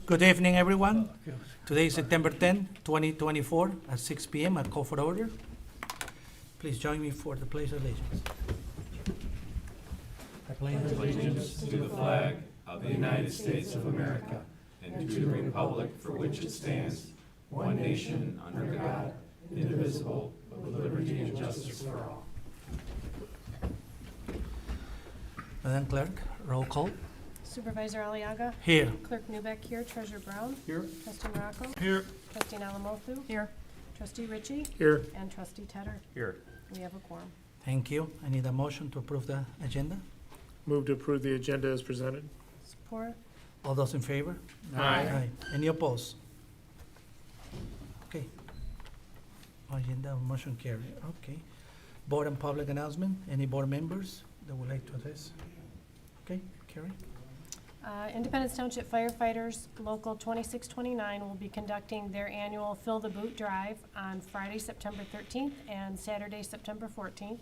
Good evening, everyone. Today is September 10, 2024, at 6 p.m. I call for order. Please join me for the Pledge of Allegiance. I pledge Allegiance to the flag of the United States of America and to the republic for which it stands, one nation under God, indivisible, with liberty and justice for all. Madam Clerk, roll call. Supervisor Aliaga. Here. Clerk Newbeck here. Treasurer Brown. Here. Trustee Morocco. Here. Trustee Alamothu. Here. Trustee Ritchie. Here. And Trustee Tedder. Here. We have a quorum. Thank you. I need a motion to approve the agenda. Move to approve the agenda as presented. Support. All those in favor? Aye. Any opposed? Okay. Agenda motion carried. Okay. Board and public announcement. Any board members that would like to address? Okay, Carrie. Independence Township firefighters, Local 2629, will be conducting their annual Fill the Boot Drive on Friday, September 13th and Saturday, September 14th.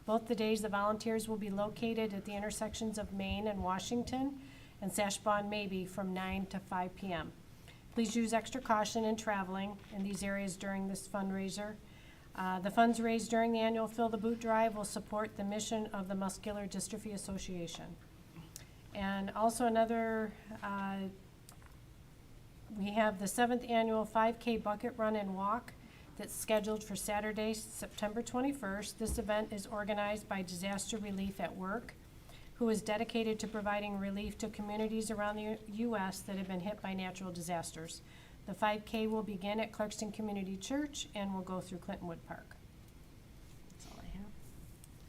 Both the days, the volunteers will be located at the intersections of Main and Washington and Sashbaugh and Maybe from 9 to 5 p.m. Please use extra caution in traveling in these areas during this fundraiser. The funds raised during the annual Fill the Boot Drive will support the mission of the Muscular Dystrophy Association. And also another, we have the 7th annual 5K bucket run and walk that's scheduled for Saturday, September 21st. This event is organized by Disaster Relief at Work, who is dedicated to providing relief to communities around the U.S. that have been hit by natural disasters. The 5K will begin at Clarkston Community Church and will go through Clintonwood Park. That's all I have.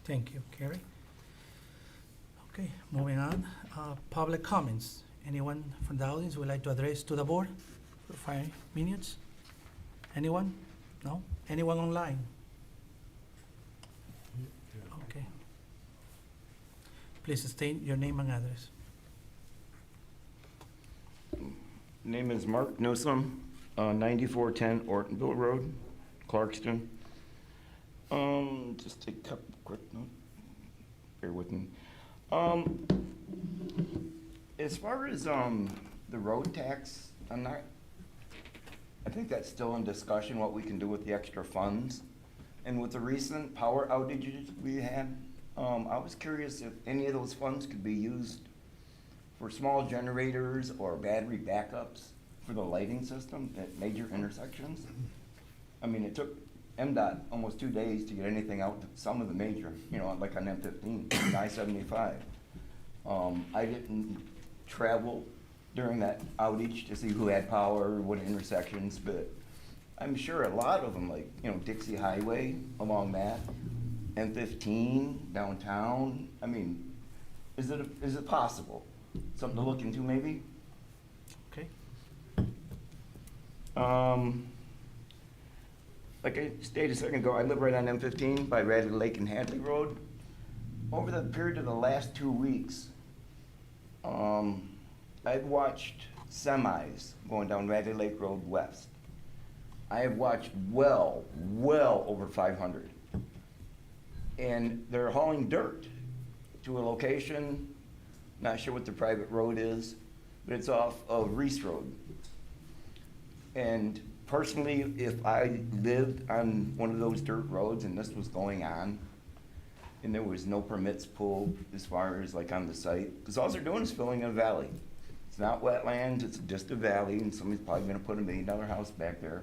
Thank you, Carrie. Okay, moving on. Public comments. Anyone from the audience would like to address to the board for 5 minutes? Anyone? No? Anyone online? Okay. Please state your name and address. Name is Mark Newsom, 9410 Ortonville Road, Clarkston. Just a couple quick notes. Bear with me. As far as the road tax, I think that's still in discussion, what we can do with the extra funds. And with the recent power outages we had, I was curious if any of those funds could be used for small generators or battery backups for the lighting system at major intersections. I mean, it took MDOT almost 2 days to get anything out to some of the major, like on M15, and I-75. I didn't travel during that outage to see who had power, what intersections, but I'm sure a lot of them, like, Dixie Highway along that, M15 downtown. I mean, is it possible? Something to look into, maybe? Okay. Like I stated a second ago, I live right on M15 by Radley Lake and Hadley Road. Over the period of the last 2 weeks, I've watched semis going down Radley Lake Road west. I have watched well over 500. And they're hauling dirt to a location, not sure what the private road is, but it's off of Reese Road. And personally, if I lived on one of those dirt roads and this was going on, and there was no permits pulled as far as like on the site, because all they're doing is filling a valley. It's not wetlands, it's just a valley, and somebody's probably gonna put $1 million house back there.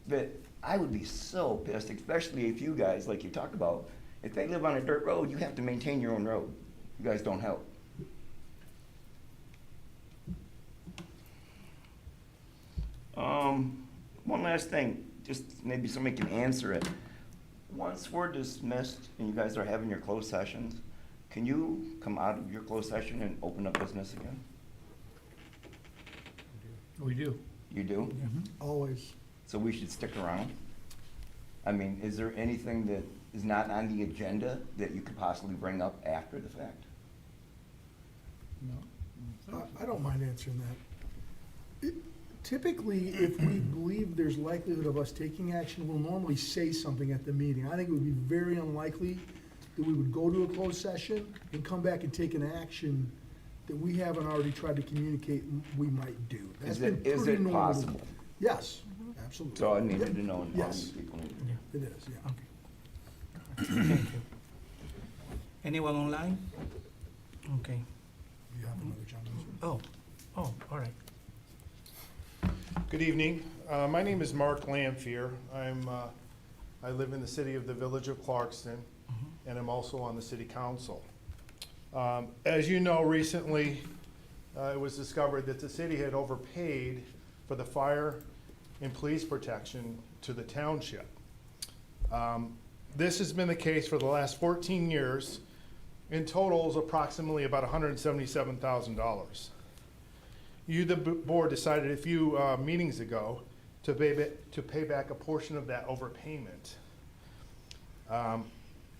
But I would be so pissed, especially if you guys, like you talk about, if they live on a dirt road, you have to maintain your own road. You guys don't help. One last thing, just maybe somebody can answer it. Once we're dismissed and you guys are having your closed sessions, can you come out of your closed session and open up business again? We do. You do? Always. So we should stick around? I mean, is there anything that is not on the agenda that you could possibly bring up after the fact? No. I don't mind answering that. Typically, if we believe there's likelihood of us taking action, we'll normally say something at the meeting. I think it would be very unlikely that we would go to a closed session and come back and take an action that we haven't already tried to communicate we might do. That's Is it, been is pretty it normal. possible? Yes, absolutely. So I needed to know, and all Yes. these people need to know. Yeah, It is, yeah. okay. Thank you. Anyone online? Okay. You have another, John? Oh, all right. Good evening. My name is Mark Lampier. I live in the city of the Village of Clarkston, and I'm also on the city council. As you know, recently, it was discovered that the city had overpaid for the fire and police protection to the township. This has been the case for the last 14 years. In total is approximately about $177,000. You, the board, decided a few meetings ago to pay back a portion of that overpayment.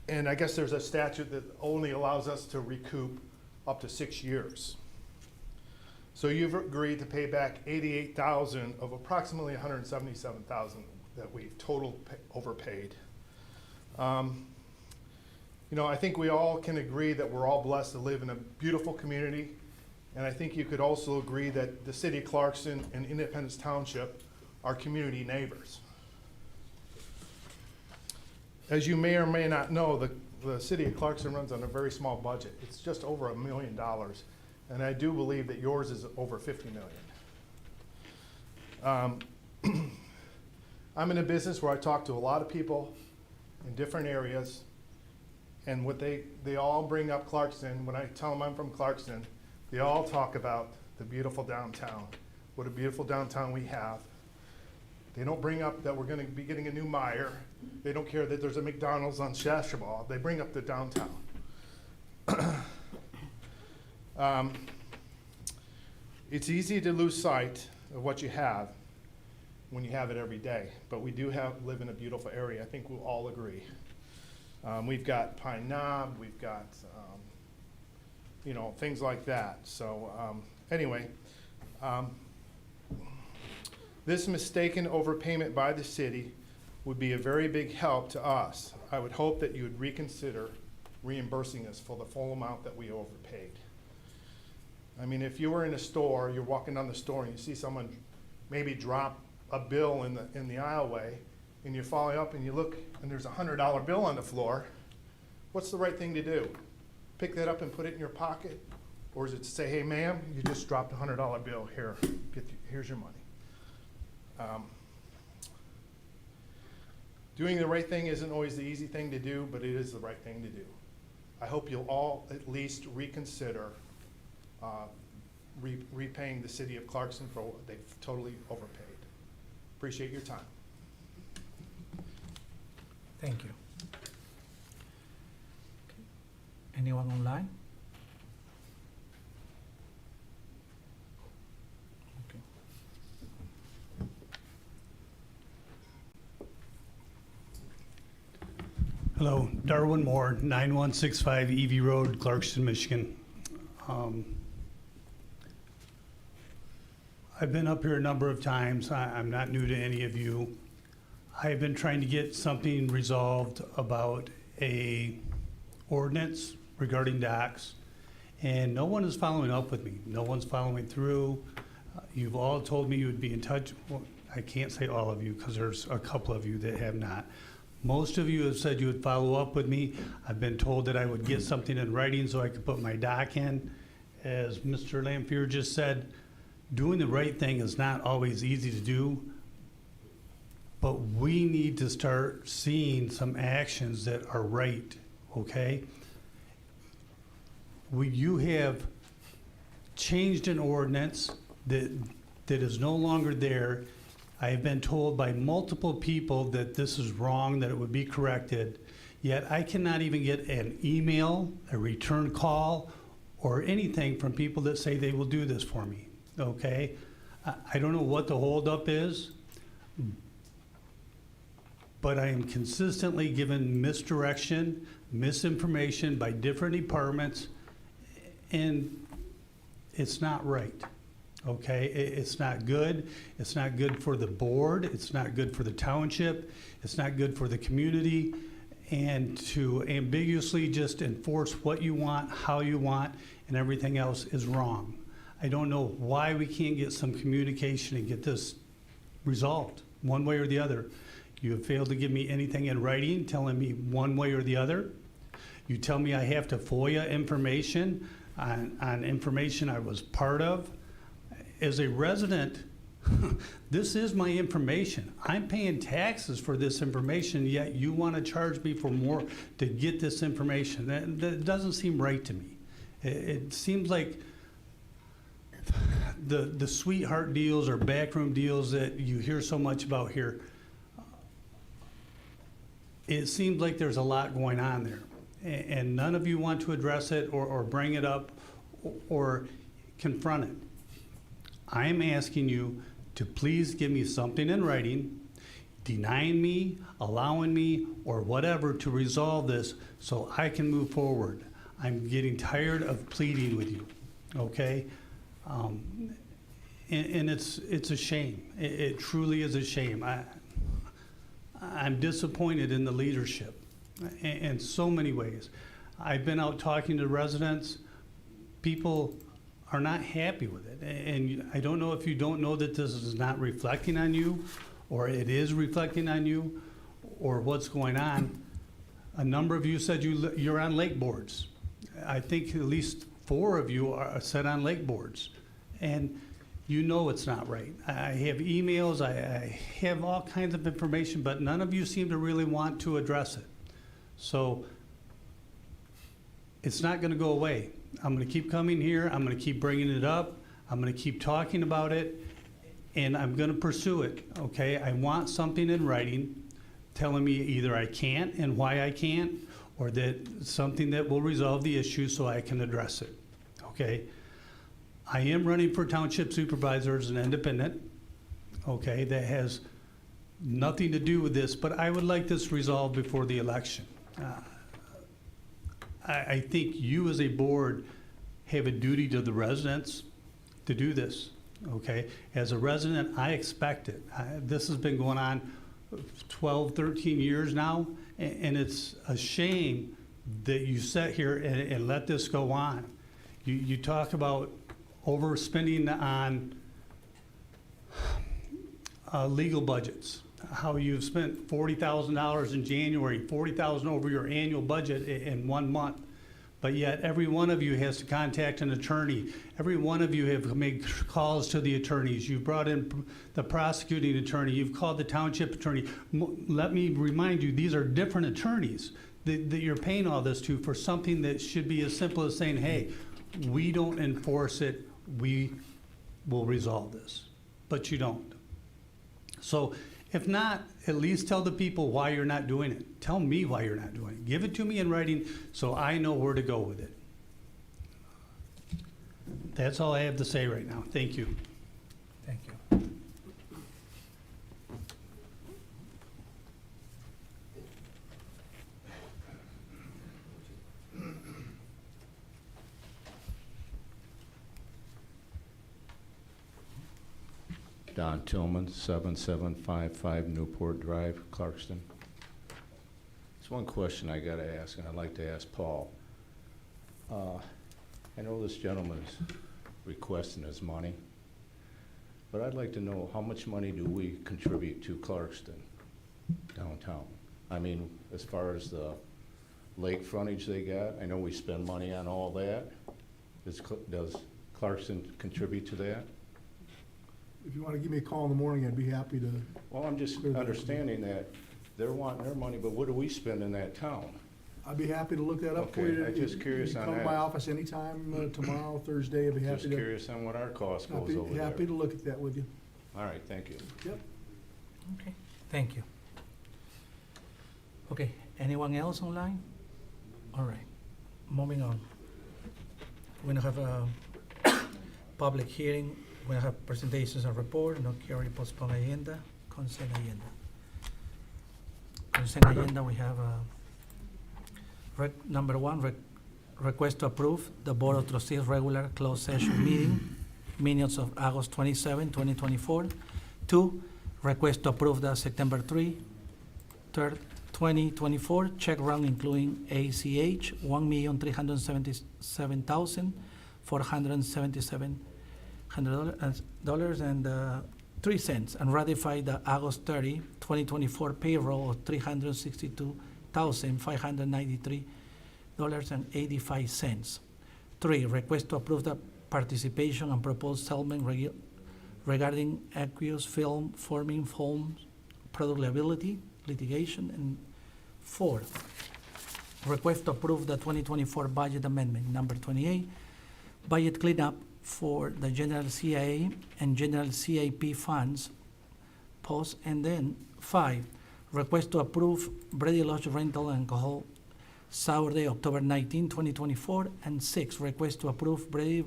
And I guess there's a statute that only allows us to recoup up to 6 years. So you've agreed to pay back $88,000 of approximately $177,000 that we've total overpaid. You know, I think we all can agree that we're all blessed to live in a beautiful community. And I think you could also agree that the city of Clarkston and Independence Township are community neighbors. As you may or may not know, the city of Clarkston runs on a very small budget. It's just over $1 million. And I do believe that yours is over $50 million. I'm in a business where I talk to a lot of people in different areas. And what they all bring up Clarkston, when I tell them I'm from Clarkston, they all talk about the beautiful downtown, what a beautiful downtown we have. They don't bring up that we're gonna be getting a new Meijer. They don't care that there's a McDonald's on Shashabal. They bring up the downtown. It's easy to lose sight of what you have when you have it every day, but we do live in a beautiful area. I think we'll all agree. We've got Pine Knob, we've got, you know, things like that. So anyway, this mistaken overpayment by the city would be a very big help to us. I would hope that you would reconsider reimbursing us for the full amount that we overpaid. I mean, if you were in a store, you're walking down the store and you see someone maybe drop a bill in the aisleway, and you follow up and you look and there's a $100 bill on the floor, what's the right thing to do? Pick that up and put it in your pocket? Or is it to say, hey ma'am, you just dropped a $100 bill, here, here's your money. Doing the right thing isn't always the easy thing to do, but it is the right thing to do. I hope you'll all at least reconsider repaying the city of Clarkston for what they've totally overpaid. Appreciate your time. Thank you. Anyone online? Okay. Hello, Darwin Moore, 9165 Evie Road, Clarkston, Michigan. I've been up here a number of times. I'm not new to any of you. I've been trying to get something resolved about a ordinance regarding docks, and no one is following up with me. No one's following through. You've all told me you would be in touch. Well, I can't say all of you because there's a couple of you that have not. Most of you have said you would follow up with me. I've been told that I would get something in writing so I could put my dock in. As Mr. Lampier just said, doing the right thing is not always easy to do, but we need to start seeing some actions that are right, okay? You have changed an ordinance that is no longer there. I have been told by multiple people that this is wrong, that it would be corrected, yet I cannot even get an email, a return call, or anything from people that say they will do this for me, okay? I don't know what the holdup is, but I am consistently given misdirection, misinformation by different departments, and it's not right, okay? It's not good. It's not good for the board. It's not good for the township. It's not good for the community. and to ambiguously just enforce what you want, how you want, and everything else is wrong. I don't know why we can't get some communication and get this resolved, one way or the other. You have failed to give me anything in writing telling me one way or the other. You tell me I have to FOIA information on information I was part of. As a resident, this is my information. I'm paying taxes for this information, yet you want to charge me for more to get this information. That doesn't seem right to me. It seems like the sweetheart deals or backroom deals that you hear so much about here, it seems like there's a lot going on there. And none of you want to address it or bring it up or confront it. I am asking you to please give me something in writing, denying me, allowing me, or whatever to resolve this so I can move forward. I'm getting tired of pleading with you, okay? And it's a shame. It truly is a shame. I'm disappointed in the leadership in so many ways. I've been out talking to residents. People are not happy with it. And I don't know if you don't know that this is not reflecting on you, or it is reflecting on you, or what's going on. A number of you said you're on lake boards. I think at least 4 of you are set on lake boards. And you know it's not right. I have emails, I have all kinds of information, but none of you seem to really want to address it. So it's not gonna go away. I'm gonna keep coming here, I'm gonna keep bringing it up, I'm gonna keep talking about it, and I'm gonna pursue it, okay? I want something in writing telling me either I can't and why I can't, or that something that will resolve the issue so I can address it, okay? I am running for township supervisor as an independent, okay? That has nothing to do with this, but I would like this resolved before the election. I think you as a board have a duty to the residents to do this, okay? As a resident, I expect it. This has been going on 12, 13 years now, and it's a shame that you sit here and let this go on. You talk about overspending on legal budgets, how you've spent $40,000 in January, $40,000 over your annual budget in 1 month. But yet every one of you has to contact an attorney. Every one of you have made calls to the attorneys. You've brought in the prosecuting attorney. You've called the township attorney. Let me remind you, these are different attorneys that you're paying all this to for something that should be as simple as saying, hey, we don't enforce it, we will resolve this. But you don't. So if not, at least tell the people why you're not doing it. Tell me why you're not doing it. Give it to me in writing so I know where to go with it. That's all I have to say right now. Thank you. Thank you. Don Tillman, 7755 Newport Drive, Clarkston. There's one question I gotta ask, and I'd like to ask Paul. I know this gentleman is requesting his money, but I'd like to know how much money do we contribute to Clarkston downtown? I mean, as far as the lake frontage they got, I know we spend money on all that. Does Clarkston contribute to that? If you want to give me a call in the morning, I'd be happy to. Well, I'm just understanding that they're wanting their money, but what do we spend in that town? I'd be happy to look that up for Okay, you. I'm just curious You can on come to that. my office anytime, tomorrow, Thursday, I'd be happy Just to. curious on what our cost goes over there. Happy to look at that with you. All right, thank you. Yep. Okay, thank you. Okay, anyone else online? All right, moving on. We're gonna have a public hearing. We're gonna have presentations and report, no carry postpone agenda, consent agenda. Consent agenda, we have number 1, request to approve the Board of Trustees regular closed session meeting, minutes of August 27, 2024. 2, request to approve the September 3, 3rd, 2024 check run including ACH, $1,377,477.03, and ratify the August 30, 2024 payroll of $362,593.85. 3, request to approve the participation and proposed settlement regarding aqueous film forming foam product liability litigation. And 4, request to approve the 2024 budget amendment. Number 28, budget cleanup for the general CIA and general CIP funds, post. And then 5, request to approve Brady Lodge rental and alcohol Saturday, October 19, 2024. And 6, request to approve Brady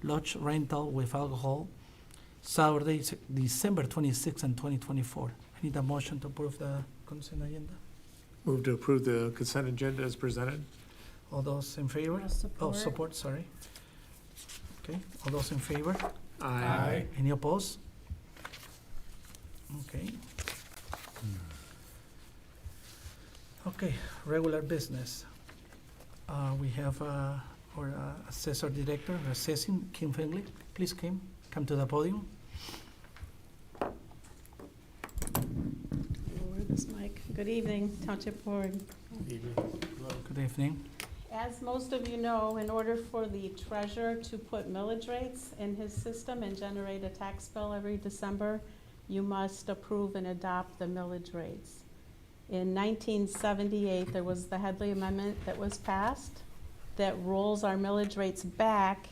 Lodge rental with alcohol Saturday, December 26 and 2024. I need a motion to approve the consent agenda. Move to approve the consent agenda as presented. All those in favor? I'll support. Oh, support, sorry. Okay, all those in favor? Aye. Any opposed? Okay. Okay, regular business. We have our assessor director assessing, Kim Finley. Please, Kim, come to the podium. Lower this mic. Good evening, Township Board. Good evening. As most of you know, in order for the treasurer to put millage rates in his system and generate a tax bill every December, you must approve and adopt the millage rates. In 1978, there was the Headley Amendment that was passed that rolls our millage rates back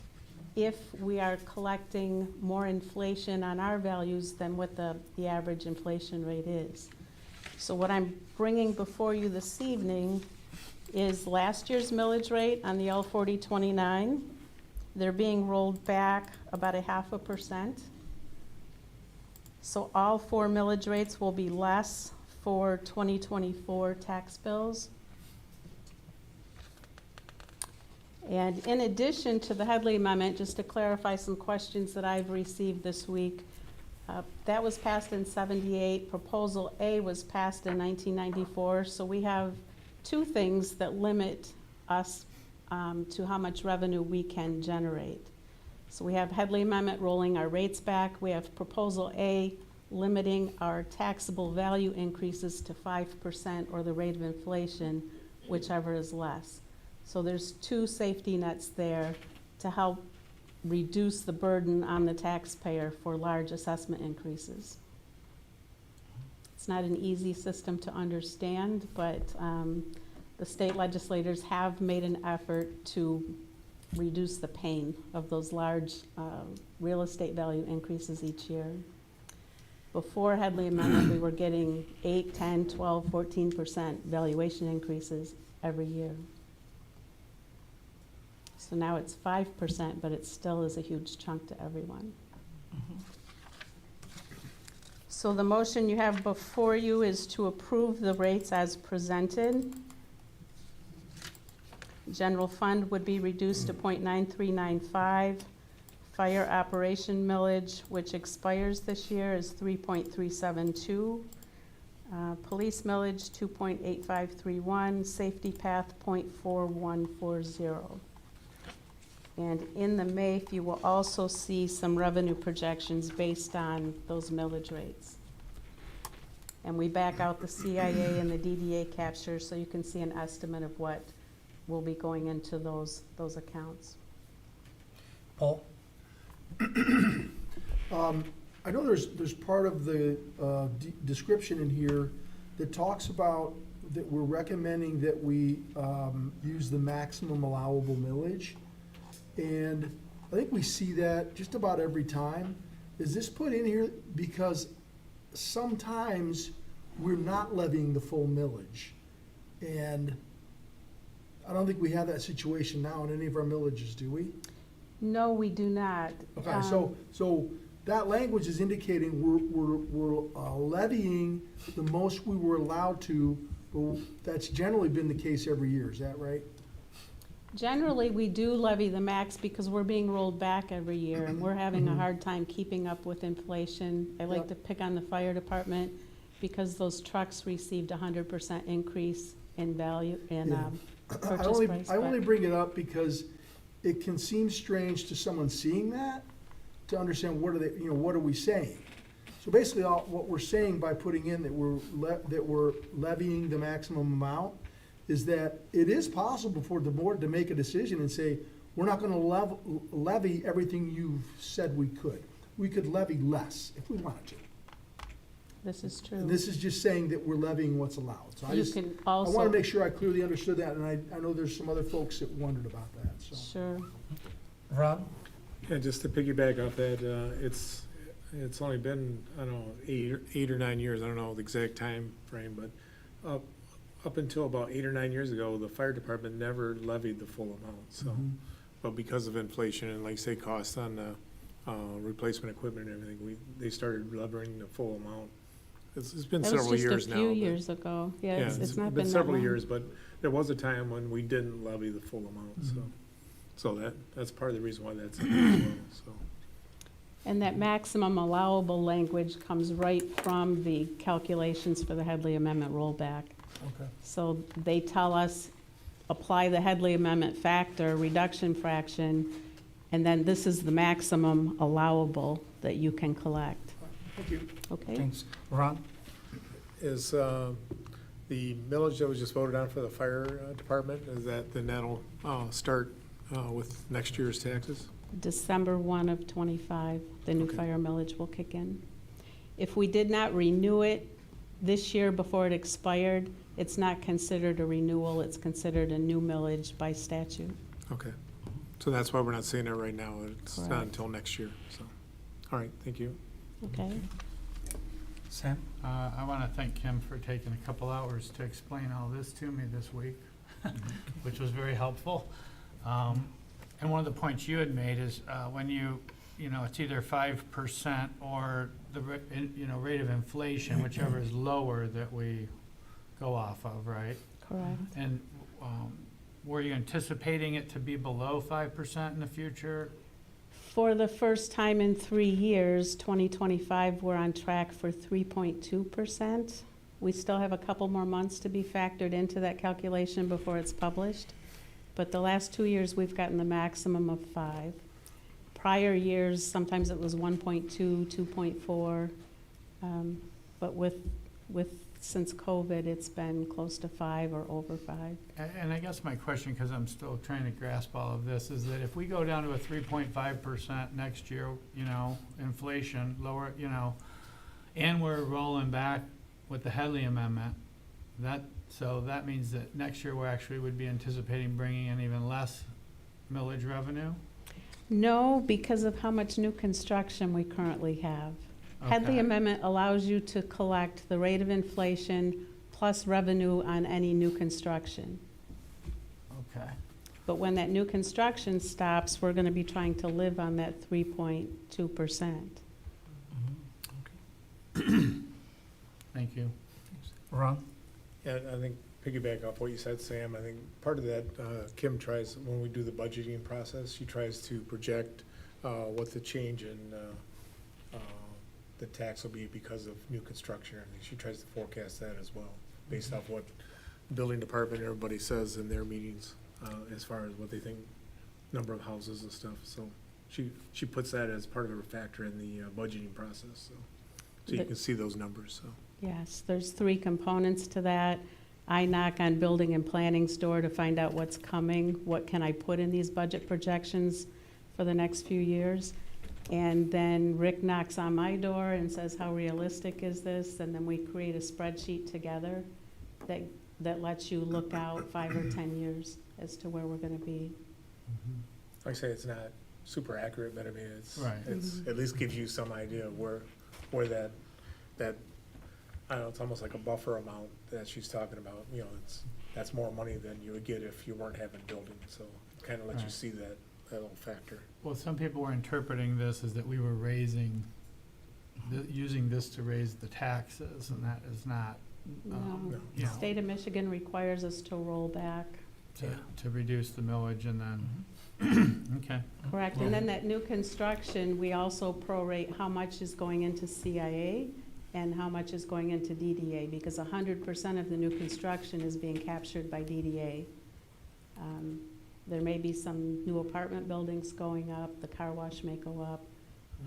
if we are collecting more inflation on our values than what the average inflation rate is. So what I'm bringing before you this evening is last year's millage rate on the L4029. They're being rolled back about 0.5%. So all 4 millage rates will be less for 2024 tax bills. And in addition to the Headley Amendment, just to clarify some questions that I've received this week, that was passed in '78. Proposal A was passed in 1994. So we have 2 things that limit us to how much revenue we can generate. So we have Headley Amendment rolling our rates back. We have Proposal A limiting our taxable value increases to 5% or the rate of inflation, whichever is less. So there's 2 safety nets there to help reduce the burden on the taxpayer for large assessment increases. It's not an easy system to understand, but the state legislators have made an effort to reduce the pain of those large real estate value increases each year. Before Headley Amendment, we were getting 8, 10, 12, 14% valuation increases every year. So now it's 5%, but it still is a huge chunk to everyone. So the motion you have before you is to approve the rates as presented. General fund would be reduced to 0.9395. Fire operation millage, which expires this year, is 3.372. Police millage, 2.8531. Safety path, 0.4140. And in the MAFE, you will also see some revenue projections based on those millage rates. And we back out the CIA and the DDA capture so you can see an estimate of what will be going into those accounts. Paul? I know there's part of the description in here that talks about that we're recommending that we use the maximum allowable millage. And I think we see that just about every time. Is this put in here because sometimes we're not levying the full millage? And I don't think we have that situation now in any of our millages, do we? No, we do not. Okay, so that language is indicating we're levying the most we were allowed to, but that's generally been the case every year, is that right? Generally, we do levy the max because we're being rolled back every year and we're having a hard time keeping up with inflation. I like Yep. to pick on the fire department because those trucks received a 100% increase in value, in Yeah. purchase price. I only but- bring it up because it can seem strange to someone seeing that, to understand what are they, what are we saying? So basically, what we're saying by putting in that we're levying the maximum amount is that it is possible for the board to make a decision and say, we're not gonna levy everything you've said we could. We could levy less if we wanted to. This is true. And this is just saying that we're levying what's allowed. So You can I wanna also, make sure I clearly understood that, and I know there's some other folks that wondered about that, so. sure, Ron? Yeah, just to piggyback off that, it's only been, I don't know, 8 or 9 years, I don't know the exact time frame, but up until about 8 or 9 years ago, the fire department never levied the full amount, so. Mhm. But because of inflation and like say costs on the replacement equipment and everything, they started levying the full amount. It's been that was several years just now. a few but- years ago. Yeah, Yeah, it's not been been that several long. years, but there was a time when we didn't levy the full amount, so. Mhm. So that's part of the reason why that's in there as well, so. And that maximum allowable language comes right from the calculations for the Headley Amendment rollback. Okay. So they tell us, apply the Headley Amendment factor, reduction fraction, and then this is the maximum allowable that you can collect, Thank you. okay? Thanks. Ron? Is the millage that was just voted on for the fire department, is that, then that'll start with next year's taxes? December 1 of '25, the new Okay. fire millage will kick in. If we did not renew it this year before it expired, it's not considered a renewal, it's considered a new millage by statute. Okay, so that's why we're not saying that right now, it's not Correct. until next year, so. All right, thank you. Okay? Sam? I want to thank Kim for taking a couple hours to explain all this to me this week, which was very helpful. And one of the points you had made is when it's either 5% or the rate of inflation, whichever is lower that we go off of, right? Correct. And were you anticipating it to be below 5% in the future? For the first time in 3 years, 2025, we're on track for 3.2%. We still have a couple more months to be factored into that calculation before it's published. But the last 2 years, we've gotten the maximum of 5. Prior years, sometimes it was 1.2, 2.4. But since COVID, it's been close to 5 or over 5. And I guess my question, because I'm still trying to grasp all of this, is that if we go down to a 3.5% next year, inflation, lower, and we're rolling back with the Headley Amendment, so that means that next year we actually would be anticipating bringing in even less millage revenue? No, because of how much new construction we currently have. Headley Okay. Amendment allows you to collect the rate of inflation plus revenue on any new construction. Okay. But when that new construction stops, we're gonna be trying to live on that 3.2%. Thank you. Ron? Yeah, I think piggyback off what you said, Sam, I think part of that, Kim tries, when we do the budgeting process, she tries to project what the change in the tax will be because of new construction and everything. She tries to forecast that as well, based off what the building department, and everybody says in their meetings, as far as what they think, number of houses and stuff, so she puts that as part of her factor in the budgeting process, so you But- can see those numbers, so. Yes, there's 3 components to that. I knock on building and planning's door to find out what's coming, what can I put in these budget projections for the next few years. And then Rick knocks on my door and says, how realistic is this? And then we create a spreadsheet together that lets you look out 5 or 10 years as to where we're gonna be. Like I say, it's not super accurate, but I mean, it's, Right. it's, at least gives you some idea of where that, I don't know, it's almost like a buffer amount that she's talking about, that's more money than you would get if you weren't having building, so it kind of lets you Right. see that little factor. Well, some people were interpreting this as that we were using this to raise the taxes, and that is not, No, no. the state of Michigan requires us to roll back. to reduce the millage and then, okay. Correct, and then that new construction, we also prorate how much is going into CIA and how much is going into DDA, because 100% of the new construction is being captured by DDA. There may be some new apartment buildings going up, the car wash may go up.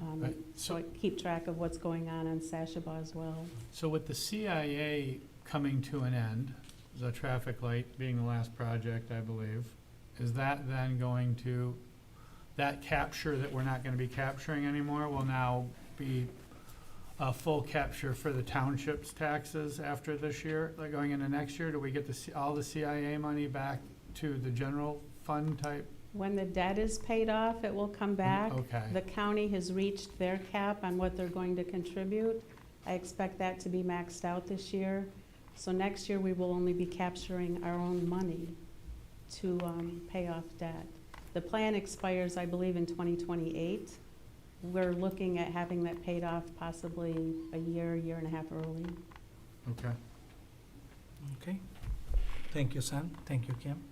Right. So I keep track of what's going on Sashaba as well. So with the CIA coming to an end, the traffic light being the last project, I believe, is that then going to, that capture that we're not gonna be capturing anymore will now be a full capture for the township's taxes after this year, like going into next year? Do we get all the CIA money back to the general fund type? When the debt is paid off, it will come back. Okay. The county has reached their cap on what they're going to contribute. I expect that to be maxed out this year. So next year, we will only be capturing our own money to pay off debt. The plan expires, I believe, in 2028. We're looking at having that paid off possibly a year and a half early. Okay. Okay. Thank you, Sam. Thank you, Kim.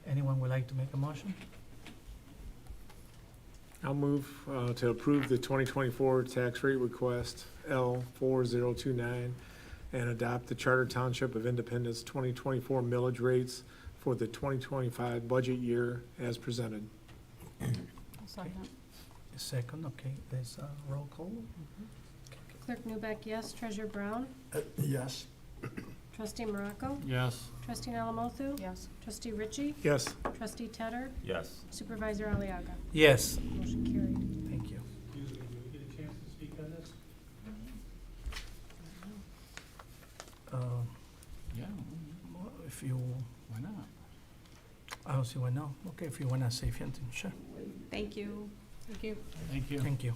Anyone would like to make a motion? I'll move to approve the 2024 tax rate request L4029 and adopt the Charter Township of Independence 2024 millage rates for the 2025 budget year as presented. Second, okay, there's a roll call. Clerk Newbeck, yes. Treasurer Brown? Yes. Trustee Morocco? Yes. Trustee Alamothu? Yes. Trustee Ritchie? Yes. Trustee Tedder? Yes. Supervisor Aliaga? Yes, Motion carried. thank you. Do we get a chance to speak on this? Yeah, If you, why not? I don't see why no. Okay, if you wanna say something, sure. Thank you. Thank you. Thank you. Thank you.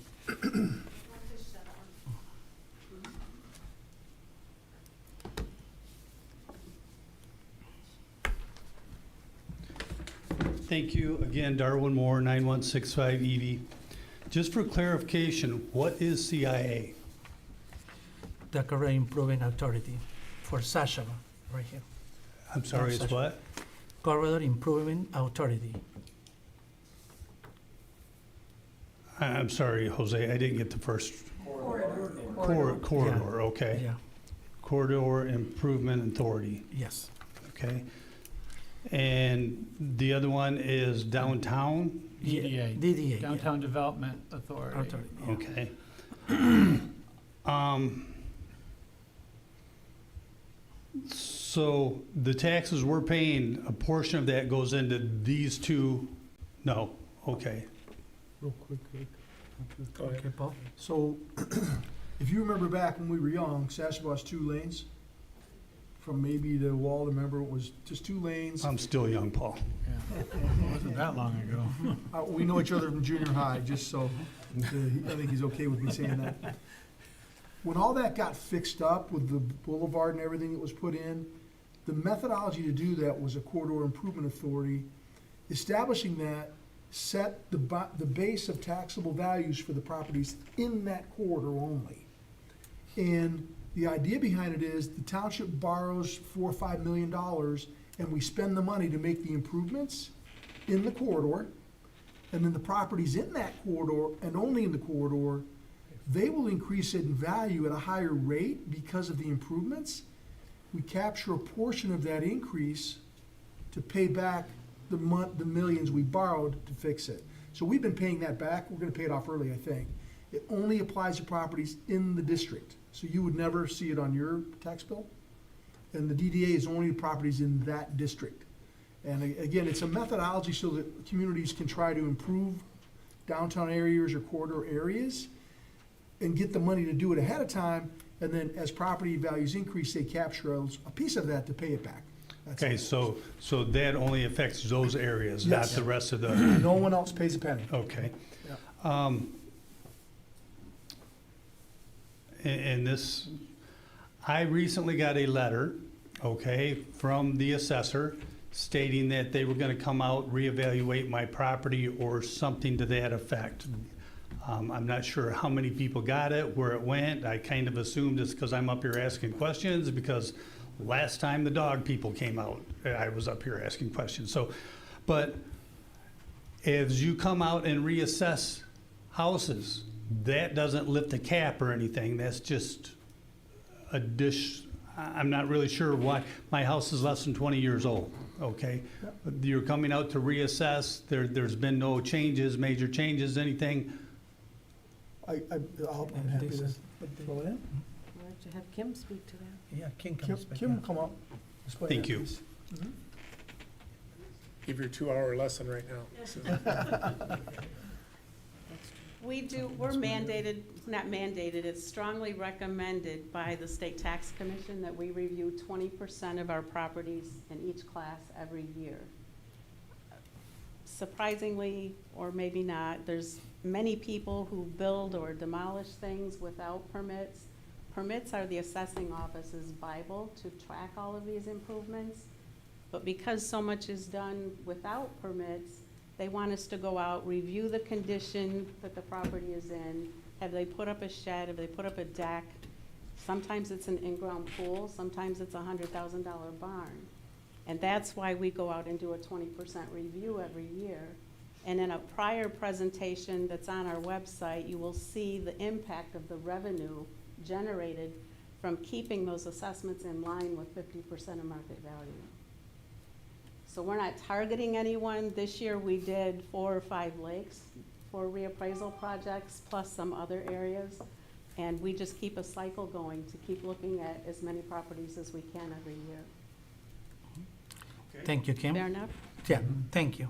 Thank you again, Darwin Moore, 9165 Evie. Just for clarification, what is CIA? The Career Improving Authority for Sashaba, right here. I'm sorry, it's what? Corridor Improvement Authority. I'm sorry, Jose, I didn't get the first. Corridor, okay. Yeah, Corridor Improvement Authority, yes. okay. And the other one is downtown? DDA. DDA. yeah. Downtown Development Authority. Authority, yeah. Okay. So the taxes we're paying, a portion of that goes into these two? No, okay. Real quick, Rick. Go ahead. Okay, Paul? So, if you remember back when we were young, Sashaba's 2 lanes. From maybe the wall, remember, it was just 2 lanes. I'm still young, Paul. Yeah. Wasn't that long ago. We know each other from junior high, just so, I think he's okay with me saying that. When all that got fixed up with the boulevard and everything that was put in, the methodology to do that was a corridor improvement authority. Establishing that set the base of taxable values for the properties in that corridor only. And the idea behind it is the township borrows $4 or $5 million and we spend the money to make the improvements in the corridor. And then the properties in that corridor and only in the corridor, they will increase in value at a higher rate because of the improvements. We capture a portion of that increase to pay back the millions we borrowed to fix it. So we've been paying that back. We're gonna pay it off early, I think. It only applies to properties in the district. So you would never see it on your tax bill. And the DDA is only properties in that district. And again, it's a methodology so that communities can try to improve downtown areas or corridor areas and get the money to do it ahead of time. And then as property values increase, they capture a piece of that to pay it back. That's Okay, all. so that only affects those areas, not Yes. the rest of the, No one else pays a penny. okay. Yeah. And this, I recently got a letter, okay, from the assessor stating that they were gonna come out, reevaluate my property or something to that effect. I'm not sure how many people got it, where it went. I kind of assumed it's because I'm up here asking questions, because last time the dog people came out, I was up here asking questions. So, but as you come out and reassess houses, that doesn't lift the cap or anything. That's just I'm not really sure why. My house is less than 20 years old, okay? You're coming out to reassess, there's been no changes, major changes, anything. I'm happy to fill in. Why don't you have Kim speak to that? Yeah, King Kim, comes back. Kim, come up. Explain Thank that, you. please. Give your 2-hour lesson right now. So, We're mandated, not mandated, it's strongly recommended by the State Tax Commission that we review 20% of our properties in each class every year. Surprisingly, or maybe not, there's many people who build or demolish things without permits. Permits are the assessing office's Bible to track all of these improvements. But because so much is done without permits, they want us to go out, review the condition that the property is in. Have they put up a shed? Have they put up a deck? Sometimes it's an in-ground pool, sometimes it's a $100,000 barn. And that's why we go out and do a 20% review every year. And in a prior presentation that's on our website, you will see the impact of the revenue generated from keeping those assessments in line with 50% of market value. So we're not targeting anyone. This year we did 4 or 5 lakes for reappraisal projects, plus some other areas. And we just keep a cycle going to keep looking at as many properties as we can every year. Thank you, Kim. Fair enough? Yeah, thank you.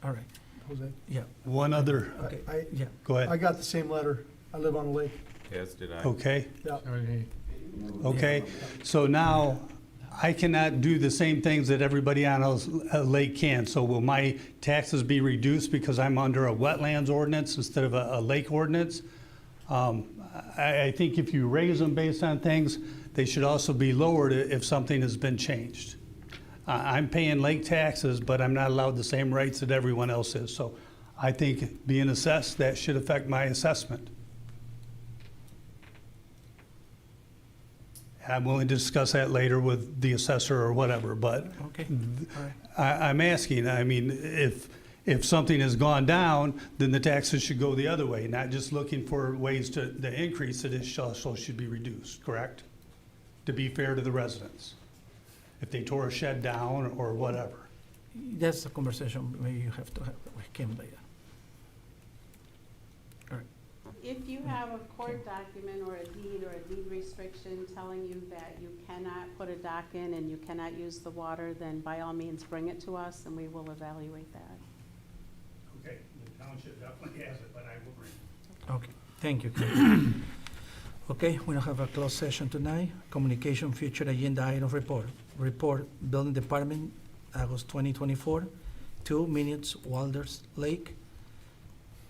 All right, Jose? yeah, One other, okay, I, yeah. go I ahead, got the same letter. I live on a lake. As did I. okay? Yeah. Okay, so now I cannot do the same things that everybody on a lake can. So will my taxes be reduced because I'm under a wetlands ordinance instead of a lake ordinance? I think if you raise them based on things, they should also be lowered if something has been changed. I'm paying lake taxes, but I'm not allowed the same rights that everyone else is. So I think being assessed, that should affect my assessment. I'm willing to discuss that later with the assessor or whatever, but Okay, all right. I'm asking, I mean, if something has gone down, then the taxes should go the other way, not just looking for ways to increase it, it also should be reduced, correct? To be fair to the residents, if they tore a shed down or whatever. That's a conversation maybe you have to have with Kim later. All right, If you have a court document or a deed restriction telling you that you cannot put a dock in and you cannot use the water, then by all means bring it to us and we will evaluate that. Okay, the township definitely has it, but I will bring it. okay, thank you, Kim. Okay, we don't have a closed session tonight. Communication future agenda item report. Report, Building Department, August 2024. 2 minutes, Walders Lake,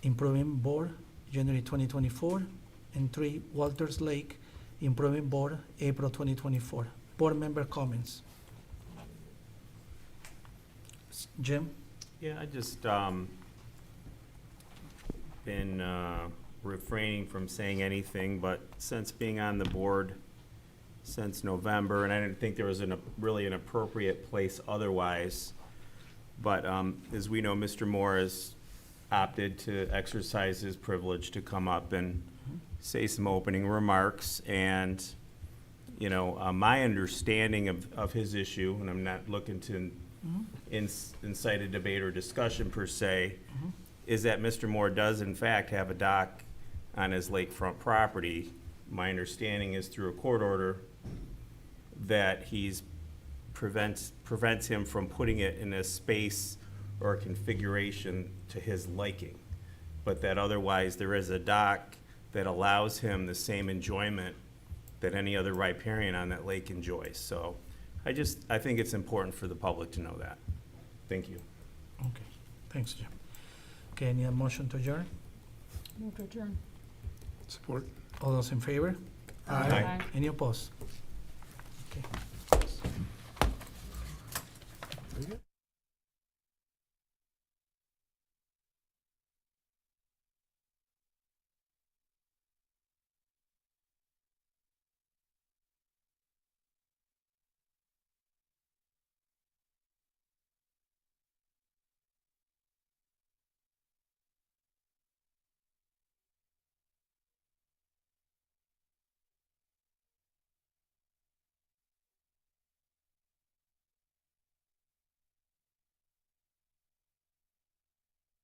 Improving Board, January 2024. And 3, Walters Lake, Improving Board, April 2024. Board member comments. Jim? Yeah, I just, been, refraining from saying anything, but since being on the board since November, and I didn't think there was really an appropriate place otherwise. But, as we know, Mr. Moore has opted to exercise his privilege to come up and say some opening remarks. And, you know, my understanding of his issue, and I'm not looking to incite a debate or discussion per se, is that Mr. Moore does in fact have a dock on his lakefront property. My understanding is through a court order that he's prevents him from putting it in a space or a configuration to his liking, but that otherwise there is a dock that allows him the same enjoyment that any other riparian on that lake enjoys. So I think it's important for the public to know that. Thank you. Okay, thanks, Jim. Okay, any motion to adjourn? Move to adjourn. Support. All those in favor? Aye. Any opposed?